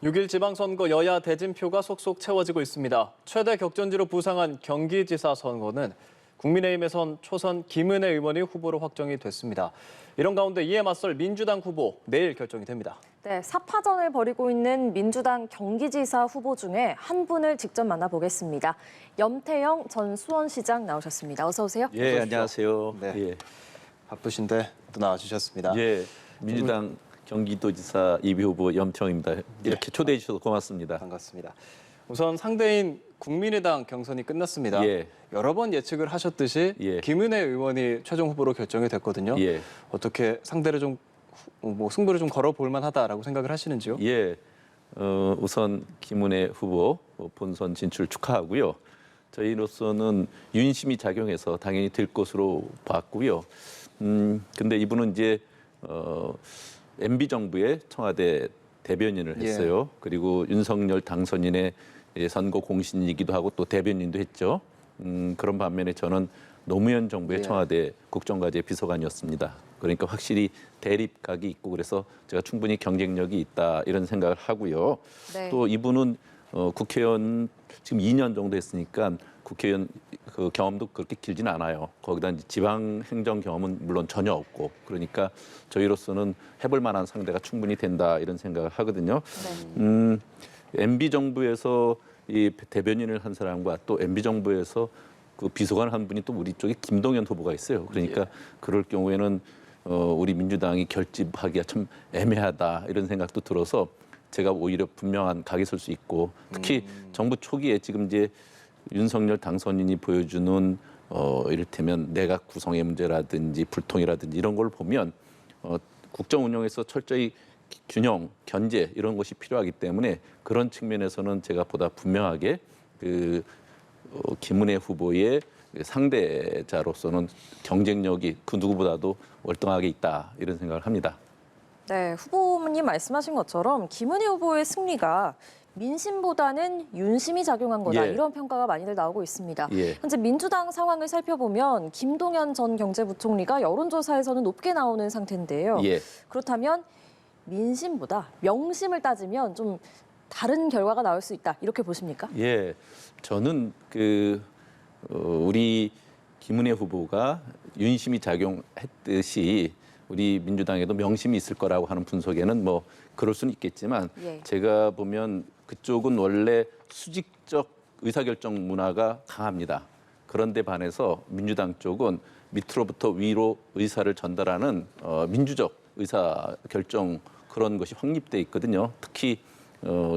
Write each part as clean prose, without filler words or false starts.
6일 지방선거 여야 대진표가 속속 채워지고 있습니다. 최대 격전지로 부상한 경기지사 선거는 국민의힘에선 초선 김은혜 의원이 후보로 확정이 됐습니다. 이런 가운데 이에 맞설 민주당 후보 내일 결정이 됩니다. 네, 사파전을 벌이고 있는 민주당 경기지사 후보 중에 한 분을 직접 만나보겠습니다. 염태영 전 수원시장 나오셨습니다. 어서 오세요. 예, 안녕하세요. 네. 예. 바쁘신데 또 나와주셨습니다. 예, 민주당 경기도지사 2비 후보 염태영입니다. 이렇게 초대해 주셔서 고맙습니다. 반갑습니다. 우선 상대인 국민의당 경선이 끝났습니다. 예. 여러 번 예측을 하셨듯이 예. 김은혜 의원이 최종 후보로 결정이 됐거든요. 예. 어떻게 상대를 좀 승부를 좀 걸어볼 만하다라고 생각을 하시는지요? 예, 우선 김은혜 후보 본선 진출 축하하고요. 저희로서는 윤심이 작용해서 당연히 될 것으로 봤고요. 근데 이분은 이제 MB 정부의 청와대 대변인을 했어요. 그리고 윤석열 당선인의 선거 공신이기도 하고 또 대변인도 했죠. 그런 반면에 저는 노무현 정부의 청와대 국정과제 비서관이었습니다. 그러니까 확실히 대립각이 있고 그래서 제가 충분히 경쟁력이 있다 이런 생각을 하고요. 네. 또 이분은 국회의원 지금 2년 정도 했으니까 국회의원 그 경험도 그렇게 길지는 않아요. 거기다 이제 지방 행정 경험은 물론 전혀 없고 그러니까 저희로서는 해볼 만한 상대가 충분히 된다 이런 생각을 하거든요. 네. MB 정부에서 이 대변인을 한 사람과 또 MB 정부에서 그 비서관 한 분이 또 우리 쪽에 김동연 후보가 있어요. 그러니까 그럴 경우에는 우리 민주당이 결집하기가 참 애매하다 이런 생각도 들어서 제가 오히려 분명한 각이 설 수 있고 특히 정부 초기에 지금 이제 윤석열 당선인이 보여주는 이를테면 내각 구성의 문제라든지 불통이라든지 이런 걸 보면 국정 운영에서 철저히 균형, 견제 이런 것이 필요하기 때문에 그런 측면에서는 제가 보다 분명하게 김은혜 후보의 상대자로서는 경쟁력이 그 누구보다도 월등하게 있다 이런 생각을 합니다. 네, 후보님 말씀하신 것처럼 김은혜 후보의 승리가 민심보다는 윤심이 작용한 거다 예. 이런 평가가 많이들 나오고 있습니다. 예. 현재 민주당 상황을 살펴보면 김동연 전 경제부총리가 여론조사에서는 높게 나오는 상태인데요. 예. 그렇다면 민심보다 명심을 따지면 좀 다른 결과가 나올 수 있다 이렇게 보십니까? 예, 저는 우리 김은혜 후보가 윤심이 작용했듯이 우리 민주당에도 명심이 있을 거라고 하는 분석에는 뭐 그럴 수는 있겠지만 예. 제가 보면 그쪽은 원래 수직적 의사결정 문화가 강합니다. 그런데 반해서 민주당 쪽은 밑으로부터 위로 의사를 전달하는 민주적 의사결정 그런 것이 확립돼 있거든요. 특히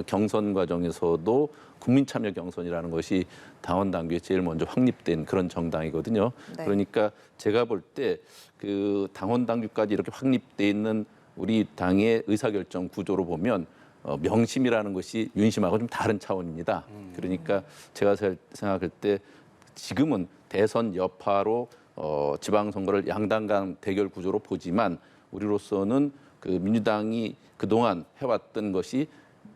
경선 과정에서도 국민참여 경선이라는 것이 당원 당규에 제일 먼저 확립된 그런 정당이거든요. 네. 그러니까 제가 볼 때 그 당원 당규까지 이렇게 확립돼 있는 우리 당의 의사결정 구조로 보면 명심이라는 것이 윤심하고 좀 다른 차원입니다. 그러니까 제가 생각할 때 지금은 대선 여파로 지방선거를 양당 간 대결 구조로 보지만 우리로서는 그 민주당이 그동안 해왔던 것이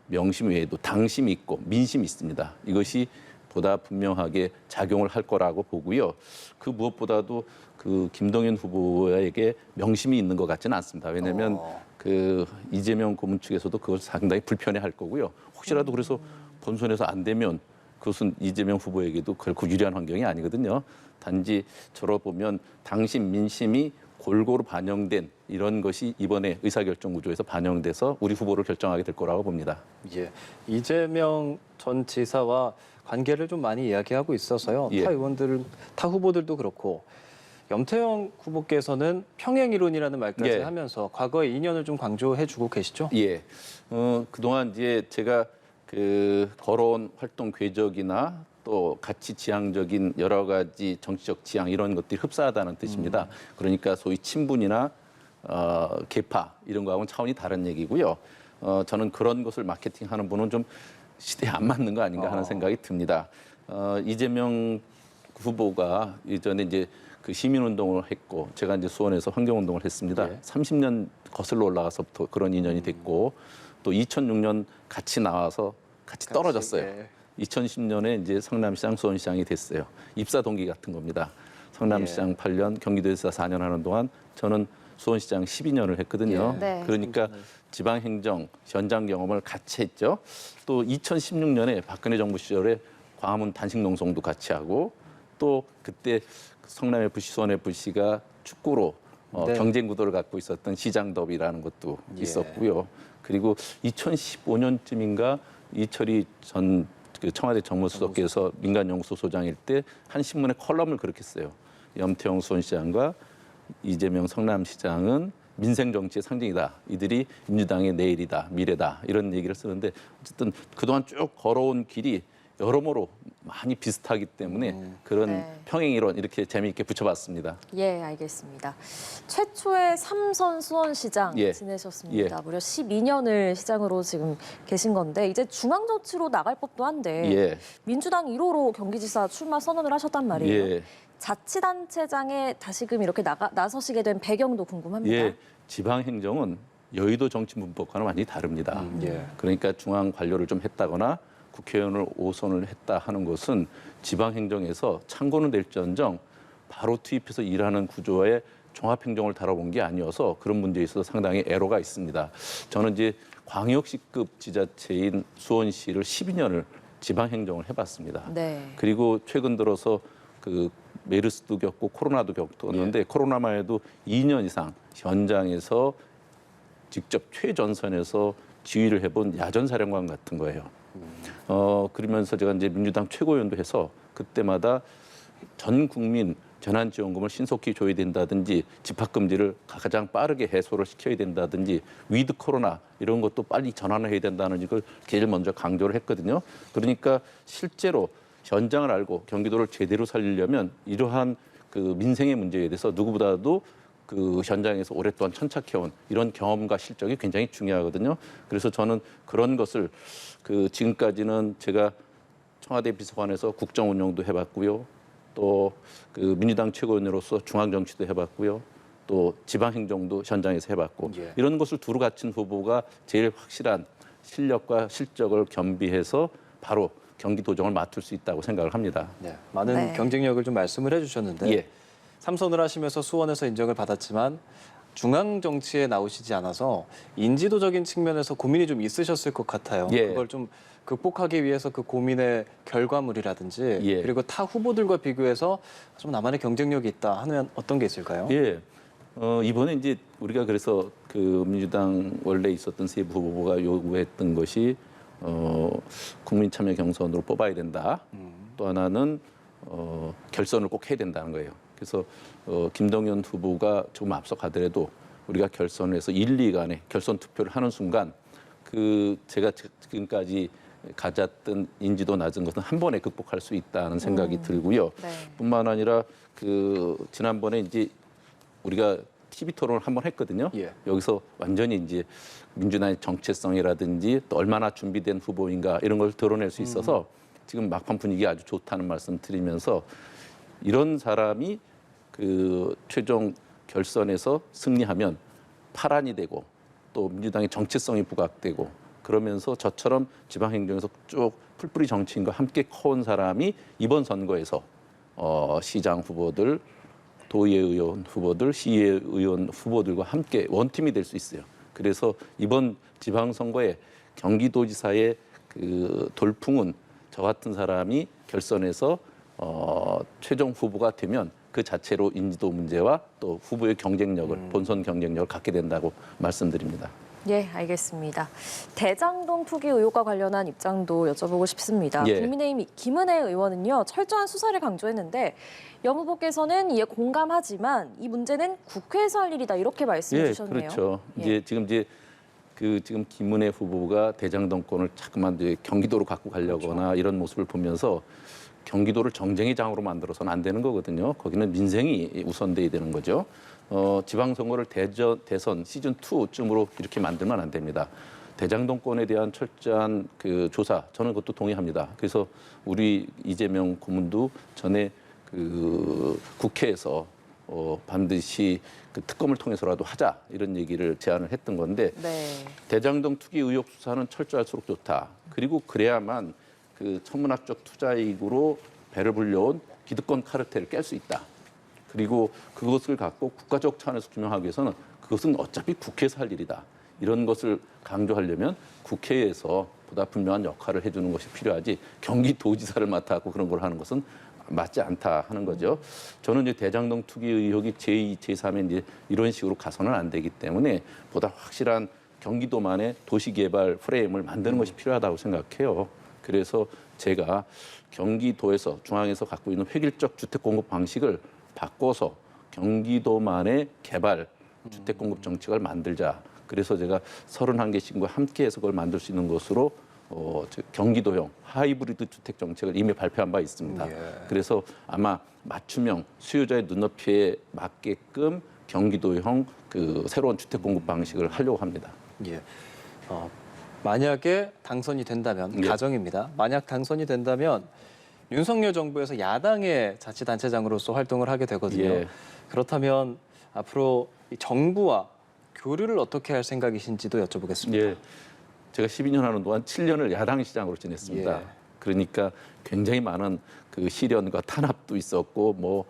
명심 외에도 당심이 있고 민심이 있습니다. 이것이 보다 분명하게 작용을 할 거라고 보고요. 그 무엇보다도 그 김동연 후보에게 명심이 있는 것 같지는 않습니다. 왜냐하면 그 이재명 고문 측에서도 그걸 상당히 불편해할 거고요. 혹시라도 그래서 본선에서 안 되면 그것은 이재명 후보에게도 결코 유리한 환경이 아니거든요. 단지 저로 보면 당심, 민심이 골고루 반영된 이런 것이 이번에 의사결정 구조에서 반영돼서 우리 후보를 결정하게 될 거라고 봅니다. 예, 이재명 전 지사와 관계를 좀 많이 이야기하고 있어서요. 예. 타 후보들도 그렇고 염태영 후보께서는 평행 이론이라는 말까지 예. 하면서 과거의 인연을 좀 강조해주고 계시죠? 예, 그동안 이제 제가 걸어온 활동 궤적이나 또 가치 지향적인 여러 가지 정치적 지향 이런 것들이 흡사하다는 뜻입니다. 그러니까 소위 친분이나 계파 이런 거하고는 차원이 다른 얘기고요. 저는 그런 것을 마케팅하는 분은 좀 시대에 안 맞는 거 아닌가 하는 생각이 듭니다. 이재명 후보가 이전에 이제 그 시민운동을 했고 제가 이제 수원에서 환경운동을 했습니다. 예. 30년 거슬러 올라가서부터 그런 인연이 됐고 또 2006년 같이 나와서 같이 떨어졌어요. 예. 2010년에 이제 성남시장, 수원시장이 됐어요. 입사 동기 같은 겁니다. 성남시장 8년, 경기도에서 4년 하는 동안 저는 수원시장 12년을 했거든요. 예. 네. 그러니까 지방행정, 현장 경험을 같이 했죠. 또 2016년에 박근혜 정부 시절에 광화문 단식농성도 같이 하고 또 그때 성남FC, 수원FC가 축구로 네. 경쟁 구도를 갖고 있었던 시장 더비라는 것도 있었고요. 그리고 2015년쯤인가 이철이 전 그 청와대 정무수석께서 민간연구소 소장일 때 한 신문에 컬럼을 그렇게 써요. 염태영 수원시장과 이재명 성남시장은 민생 정치의 상징이다. 이들이 민주당의 내일이다, 미래다. 이런 얘기를 쓰는데 어쨌든 그동안 쭉 걸어온 길이 여러모로 많이 비슷하기 때문에 그런 네. 평행이론 이렇게 재미있게 붙여봤습니다. 예, 알겠습니다. 최초의 삼선 수원시장 예. 지내셨습니다. 무려 12년을 시장으로 지금 계신 건데 이제 중앙정치로 나갈 법도 한데 예. 민주당 1호로 경기지사 출마 선언을 하셨단 말이에요. 예. 자치단체장에 다시금 이렇게 나서시게 된 배경도 궁금합니다. 예. 지방행정은 여의도 정치 문법과는 완전히 다릅니다. 예. 그러니까 중앙 관료를 좀 했다거나 국회의원을 5선을 했다 하는 것은 지방행정에서 참고는 될지언정 바로 투입해서 일하는 구조의 종합행정을 다뤄본 게 아니어서 그런 문제에 있어서 상당히 애로가 있습니다. 저는 이제 광역시급 지자체인 수원시를 12년을 지방행정을 해봤습니다. 네. 그리고 최근 들어서 그 메르스도 겪고 코로나도 겪었는데 코로나만 해도 2년 이상 현장에서 직접 최전선에서 지휘를 해본 야전사령관 같은 거예요. 그러면서 제가 이제 민주당 최고위원도 해서 그때마다 전 국민 재난지원금을 신속히 줘야 된다든지 집합금지를 가장 빠르게 해소를 시켜야 된다든지 위드 코로나 이런 것도 빨리 전환을 해야 된다는 걸 제일 먼저 강조를 했거든요. 그러니까 실제로 현장을 알고 경기도를 제대로 살리려면 이러한 그 민생의 문제에 대해서 누구보다도 그 현장에서 오랫동안 천착해온 이런 경험과 실적이 굉장히 중요하거든요. 그래서 저는 그런 것을 그 지금까지는 제가 청와대 비서관에서 국정 운영도 해봤고요. 또 그 민주당 최고위원으로서 중앙 정치도 해봤고요. 또 지방 행정도 현장에서 해봤고 예. 이런 것을 두루 갖춘 후보가 제일 확실한 실력과 실적을 겸비해서 바로 경기도정을 맡을 수 있다고 생각을 합니다. 네. 많은 네. 경쟁력을 좀 말씀을 해주셨는데 예. 삼선을 하시면서 수원에서 인정을 받았지만 중앙 정치에 나오시지 않아서 인지도적인 측면에서 고민이 좀 있으셨을 것 같아요. 예. 그걸 좀 극복하기 위해서 그 고민의 결과물이라든지 예. 그리고 타 후보들과 비교해서 좀 나만의 경쟁력이 있다 하면 어떤 게 있을까요? 예. 이번에 이제 우리가 그래서 그 민주당 원래 있었던 세 후보가 요구했던 것이 국민 참여 경선으로 뽑아야 된다. 또 하나는 결선을 꼭 해야 된다는 거예요. 그래서 김동연 후보가 조금 앞서가더라도 우리가 결선에서 1, 2간에 결선 투표를 하는 순간 그 제가 지금까지 가졌던 인지도 낮은 것은 한 번에 극복할 수 있다는 생각이 들고요. 네. 뿐만 아니라 그 지난번에 이제 우리가 TV 토론을 한번 했거든요. 예. 여기서 완전히 이제 민주당의 정체성이라든지 또 얼마나 준비된 후보인가 이런 걸 드러낼 수 있어서 지금 막판 분위기가 아주 좋다는 말씀 드리면서 이런 사람이 그 최종 결선에서 승리하면 파란이 되고 또 민주당의 정체성이 부각되고 그러면서 저처럼 지방행정에서 쭉 풀뿌리 정치인과 함께 커온 사람이 이번 선거에서 시장 후보들, 도의회의원 후보들, 시의회의원 후보들과 함께 원팀이 될 수 있어요. 그래서 이번 지방선거에 경기도지사의 그 돌풍은 저 같은 사람이 결선에서 최종 후보가 되면 그 자체로 인지도 문제와 또 후보의 경쟁력을 본선 경쟁력을 갖게 된다고 말씀드립니다. 예, 알겠습니다. 대장동 투기 의혹과 관련한 입장도 여쭤보고 싶습니다. 예. 국민의힘 김은혜 의원은요, 철저한 수사를 강조했는데 여 후보께서는 이에 공감하지만 이 문제는 국회에서 할 일이다 이렇게 말씀해 예, 주셨네요. 그렇죠. 예. 지금 김은혜 후보가 대장동권을 자꾸만 이제 경기도로 갖고 가려거나 이런 모습을 보면서 경기도를 정쟁의 장으로 만들어서는 안 되는 거거든요. 거기는 민생이 우선돼야 되는 거죠. 지방선거를 대선 시즌 2쯤으로 이렇게 만들면 안 됩니다. 대장동권에 대한 철저한 그 조사, 저는 그것도 동의합니다. 그래서 우리 이재명 고문도 전에 그 국회에서 반드시 그 특검을 통해서라도 하자 이런 얘기를 제안을 했던 건데 네. 대장동 투기 의혹 수사는 철저할수록 좋다. 그리고 그래야만 그 천문학적 투자이익으로 배를 불려온 기득권 카르텔을 깰 수 있다. 그리고 그것을 갖고 국가적 차원에서 규명하기 위해서는 그것은 어차피 국회에서 할 일이다. 이런 것을 강조하려면 국회에서 보다 분명한 역할을 해주는 것이 필요하지 경기도지사를 맡아갖고 그런 걸 하는 것은 맞지 않다 하는 거죠. 저는 이제 대장동 투기 의혹이 제2, 제3에 이제 이런 식으로 가서는 안 되기 때문에 보다 확실한 경기도만의 도시개발 프레임을 만드는 것이 필요하다고 생각해요. 그래서 제가 경기도에서 중앙에서 갖고 있는 획일적 주택 공급 방식을 바꿔서 경기도만의 개발 주택 공급 정책을 만들자. 그래서 제가 31개 시군과 함께해서 그걸 만들 수 있는 것으로 경기도형 하이브리드 주택 정책을 이미 발표한 바 있습니다. 그래서 아마 맞춤형 수요자의 눈높이에 맞게끔 경기도형 그 새로운 주택 공급 방식을 하려고 합니다. 예. 만약에 당선이 된다면 예. 가정입니다. 만약 당선이 된다면 윤석열 정부에서 야당의 자치단체장으로서 활동을 하게 되거든요. 예. 그렇다면 앞으로 이 정부와 교류를 어떻게 할 생각이신지도 여쭤보겠습니다. 예. 제가 12년 하는 동안 7년을 야당 시장으로 지냈습니다. 예. 그러니까 굉장히 많은 그 시련과 탄압도 있었고 뭐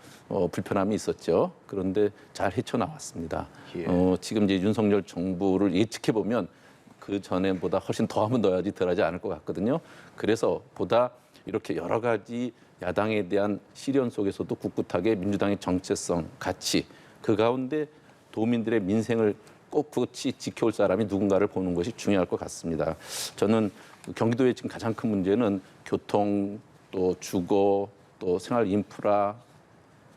불편함이 있었죠. 그런데 잘 헤쳐나왔습니다. 예. 지금 이제 윤석열 정부를 예측해 보면 그 전에보다 훨씬 더하면 넣어야지 덜하지 않을 것 같거든요. 그래서 보다 이렇게 여러 가지 야당에 대한 시련 속에서도 꿋꿋하게 민주당의 정체성, 가치 그 가운데 도민들의 민생을 꼿꼿이 지켜올 사람이 누군가를 보는 것이 중요할 것 같습니다. 저는 경기도의 지금 가장 큰 문제는 교통, 또 주거, 또 생활 인프라,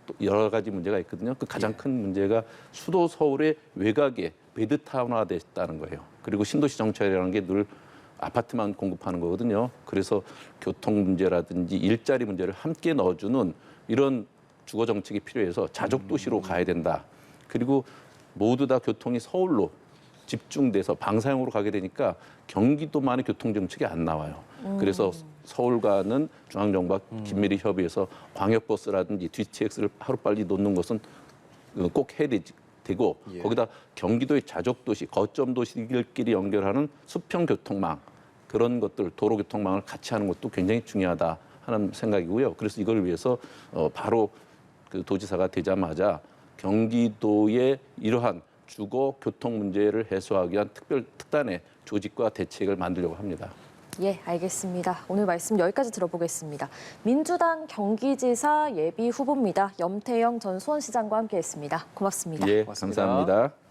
또 여러 가지 문제가 있거든요. 그 가장 큰 문제가 수도 서울의 외곽에 베드타운화됐다는 거예요. 그리고 신도시 정책이라는 게 늘 아파트만 공급하는 거거든요. 그래서 교통 문제라든지 일자리 문제를 함께 넣어주는 이런 주거 정책이 필요해서 자족 도시로 가야 된다. 그리고 모두 다 교통이 서울로 집중돼서 방사형으로 가게 되니까 경기도만의 교통 정책이 안 나와요. 그래서 서울과는 중앙정부와 긴밀히 협의해서 광역버스라든지 DTX를 하루빨리 놓는 것은 꼭 해야 되고 예. 거기다 경기도의 자족도시, 거점 도시들끼리 연결하는 수평 교통망 그런 것들, 도로 교통망을 같이 하는 것도 굉장히 중요하다 하는 생각이고요. 그래서 이걸 위해서 바로 그 도지사가 되자마자 경기도의 이러한 주거 교통 문제를 해소하기 위한 특단의 조직과 대책을 만들려고 합니다. 예, 알겠습니다. 오늘 말씀 여기까지 들어보겠습니다. 민주당 경기지사 예비 후보입니다. 염태영 전 수원시장과 함께했습니다. 고맙습니다. 예, 고맙습니다. 감사합니다.